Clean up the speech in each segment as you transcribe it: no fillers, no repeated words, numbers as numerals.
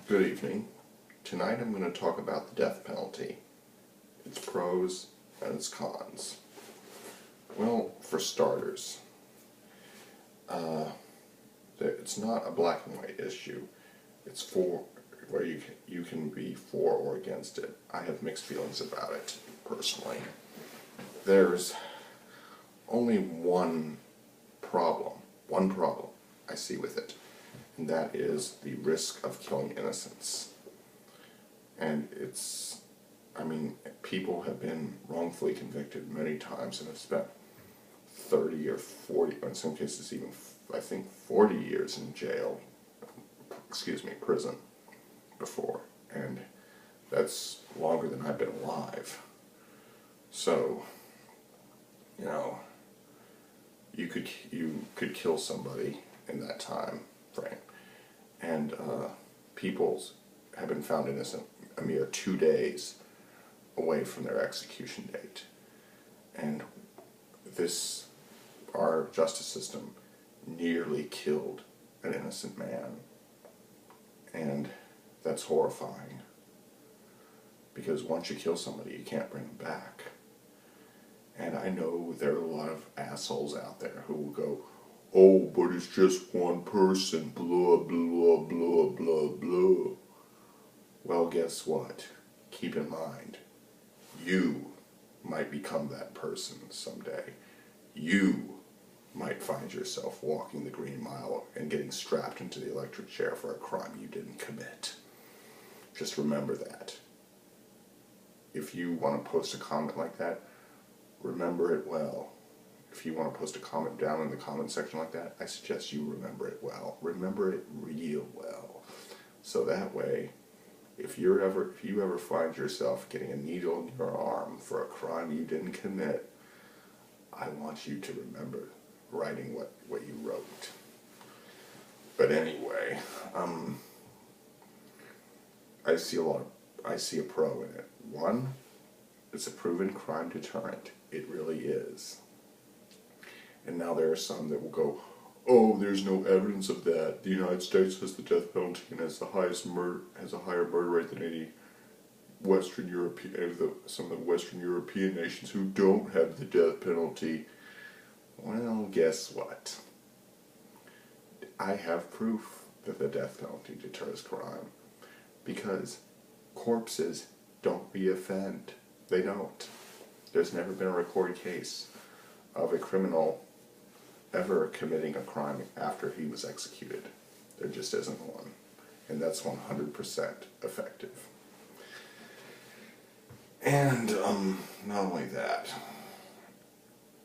Good evening. Tonight I'm going to talk about the death penalty, its pros and its cons. Well, for starters, it's not a black and white issue. It's where you can be for or against it. I have mixed feelings about it, personally. There's only one problem I see with it, and that is the risk of killing innocents. And people have been wrongfully convicted many times and have spent 30 or 40, or in some cases even, I think, 40 years in prison before. And that's longer than I've been alive. So, you could kill somebody in that time frame. And people have been found innocent a mere 2 days away from their execution date. And our justice system nearly killed an innocent man. And that's horrifying. Because once you kill somebody, you can't bring them back. And I know there are a lot of assholes out there who will go, oh, but it's just one person, blah, blah, blah, blah, blah. Well, guess what? Keep in mind, you might become that person someday. You might find yourself walking the Green Mile and getting strapped into the electric chair for a crime you didn't commit. Just remember that. If you want to post a comment like that, remember it well. If you want to post a comment down in the comment section like that, I suggest you remember it well. Remember it real well. So that way, if you ever find yourself getting a needle in your arm for a crime you didn't commit, I want you to remember writing what you wrote. But anyway, I see a pro in it. One, it's a proven crime deterrent. It really is. And now there are some that will go, oh, there's no evidence of that. The United States has the death penalty and has a higher murder rate than any Western European, some of the Western European nations who don't have the death penalty. Well, guess what? I have proof that the death penalty deters crime, because corpses don't reoffend. They don't. There's never been a recorded case of a criminal ever committing a crime after he was executed. There just isn't one. And that's 100% effective. And not only that,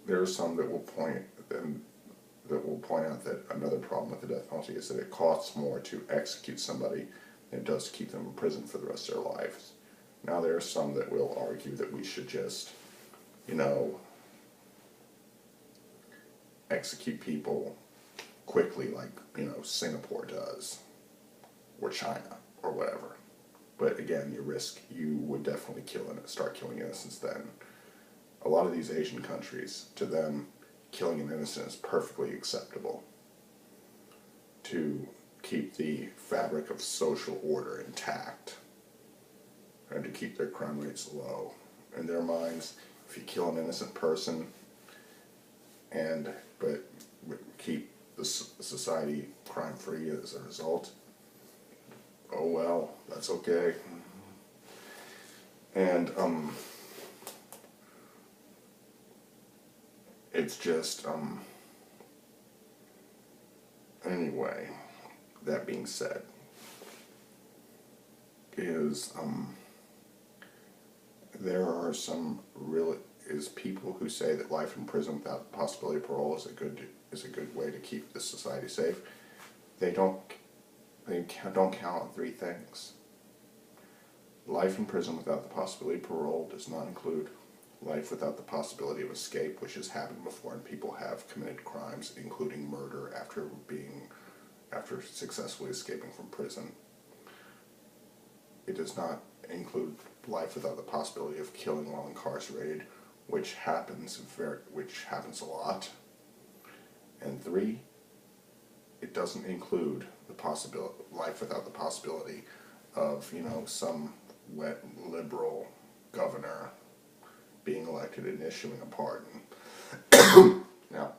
there are some that will point out that another problem with the death penalty is that it costs more to execute somebody than it does to keep them in prison for the rest of their lives. Now there are some that will argue that we should just, execute people quickly like, Singapore does, or China, or whatever. But again, you would definitely start killing innocents then. A lot of these Asian countries, to them, killing an innocent is perfectly acceptable to keep the fabric of social order intact and to keep their crime rates low. In their minds, if you kill an innocent person but keep the society crime-free as a result, oh well, that's okay. And it's just anyway, that being said, there are some people who say that life in prison without the possibility of parole is a good way to keep the society safe. They don't count on three things. Life in prison without the possibility of parole does not include life without the possibility of escape, which has happened before, and people have committed crimes, including murder, after successfully escaping from prison. It does not include life without the possibility of killing while incarcerated, which happens a lot. And three, it doesn't include life without the possibility of, some wet liberal governor being elected and issuing a pardon. Now,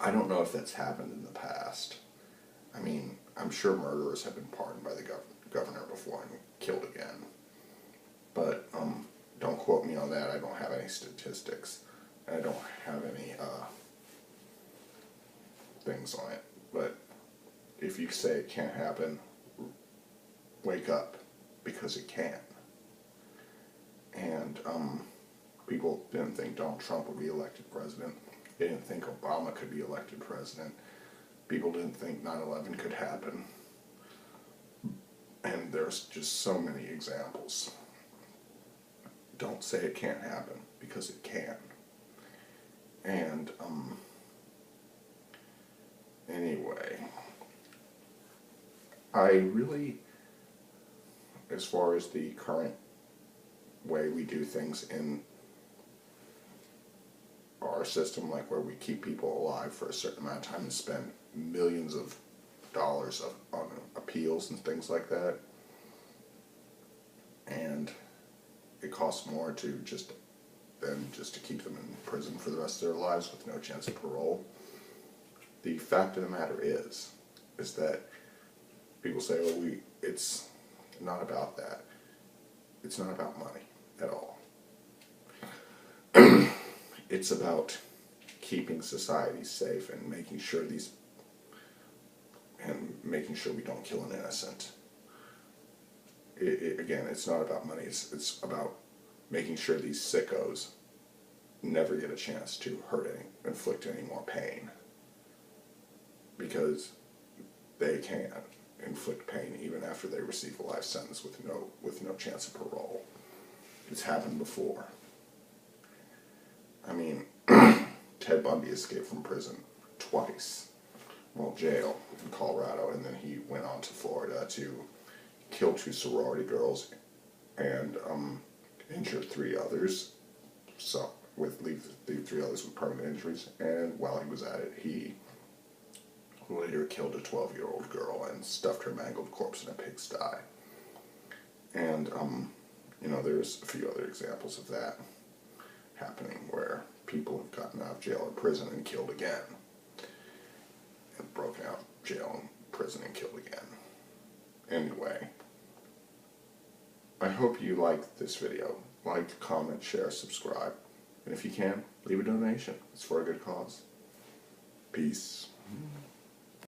I don't know if that's happened in the past. I mean, I'm sure murderers have been pardoned by the governor before and killed again. But don't quote me on that. I don't have any statistics. I don't have any things on it. But if you say it can't happen, wake up, because it can. And people didn't think Donald Trump would be elected president. They didn't think Obama could be elected president. People didn't think 9/11 could happen. And there's just so many examples. Don't say it can't happen, because it can. And anyway, I really, as far as the current way we do things in our system, like where we keep people alive for a certain amount of time and spend millions of dollars on appeals and things like that, and it costs more to just to keep them in prison for the rest of their lives with no chance of parole. The fact of the matter is that people say, well, it's not about that. It's not about money at all. It's about keeping society safe and making sure we don't kill an innocent. Again, it's not about money. It's about making sure these sickos never get a chance to inflict any more pain, because they can inflict pain even after they receive a life sentence with no chance of parole. It's happened before. I mean, Ted Bundy escaped from prison twice, jail in Colorado, and then he went on to Florida to kill 2 sorority girls and injure 3 others. So leave 3 others with permanent injuries. And while he was at it, he later killed a 12-year-old girl and stuffed her mangled corpse in a pigsty. And there's a few other examples of that happening where people have gotten out of jail or prison and killed again, and broken out of jail and prison and killed again. Anyway, I hope you liked this video. Like, comment, share, subscribe. And if you can, leave a donation. It's for a good cause. Peace.